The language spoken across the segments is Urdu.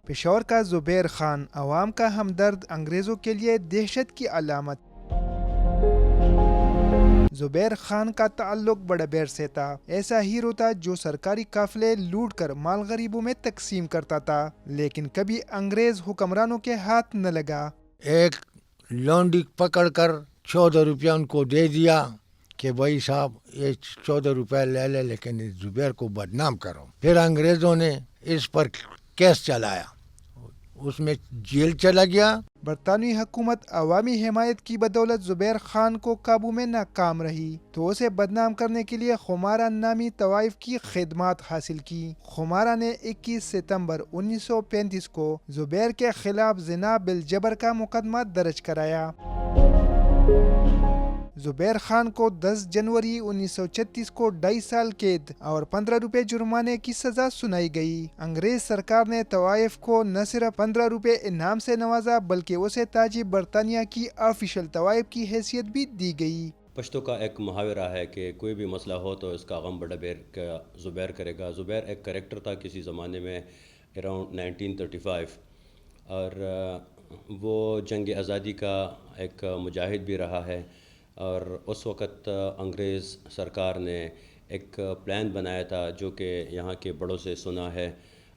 پشاور کا زبیر خان عوام کا ہمدرد، انگریزوں کے لیے دہشت کی علامت۔ زبیر خان کا تعلق بڑبیر سے تھا۔ ایسا ہیرو تھا جو سرکاری قافلے لوٹ کر مال غریبوں میں تقسیم کرتا تھا، لیکن کبھی انگریز حکمرانوں کے ہاتھ نہ لگا۔ ایک لونڈی پکڑ کر 14 روپیہ ان کو دے دیا کہ بھائی صاحب یہ 14 روپے لے لے لیکن اس زبیر کو بدنام کرو۔ پھر انگریزوں نے اس پر کیس چلایا، اس میں جیل چلا گیا۔ برطانوی حکومت عوامی حمایت کی بدولت زبیر خان کو قابو میں ناکام رہی تو اسے بدنام کرنے کے لیے خمارہ نامی طوائف کی خدمات حاصل کی۔ خمارہ نے 21 ستمبر 1935 کو زبیر کے خلاف زنا بالجبر کا مقدمہ درج کرایا۔ زبیر خان کو 10 جنوری 1936 کو 2.5 سال قید اور 15 روپے جرمانے کی سزا سنائی گئی۔ انگریز سرکار نے طوائف کو نہ صرف 15 روپے انعام سے نوازا بلکہ اسے تاج برطانیہ کی آفیشل طوائف کی حیثیت بھی دی گئی۔ پشتو کا ایک محاورہ ہے کہ کوئی بھی مسئلہ ہو تو اس کا غم بڑبیر کا زبیر کرے گا۔ زبیر ایک کریکٹر تھا کسی زمانے میں اراؤنڈ 1935، اور وہ جنگ آزادی کا ایک مجاہد بھی رہا ہے، اور اس وقت انگریز سرکار نے ایک پلان بنایا تھا جو کہ یہاں کے بڑوں سے سنا ہے،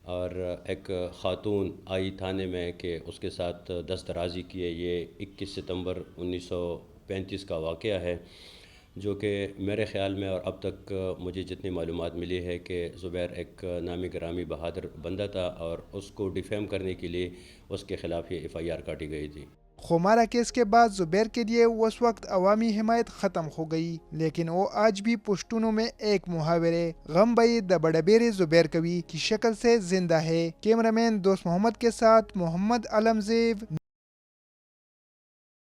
اور ایک خاتون آئی تھانے میں کہ اس کے ساتھ دست درازی کیے۔ یہ 21 ستمبر 1935 کا واقعہ ہے، جو کہ میرے خیال میں اور اب تک مجھے جتنی معلومات ملی ہے کہ زبیر ایک نامی گرامی بہادر بندہ تھا، اور اس کو ڈیفیم کرنے کے لیے اس کے خلاف یہ FIR کاٹی گئی تھی۔ خمارہ کیس کے بعد زبیر کے لیے اس وقت عوامی حمایت ختم ہو گئی، لیکن وہ آج بھی پشتونوں میں ایک محاورے غم بئی د بڑبیر زبیر کبھی کی شکل سے زندہ ہے۔ کیمرہ مین دوست محمد کے ساتھ محمد علم زیب،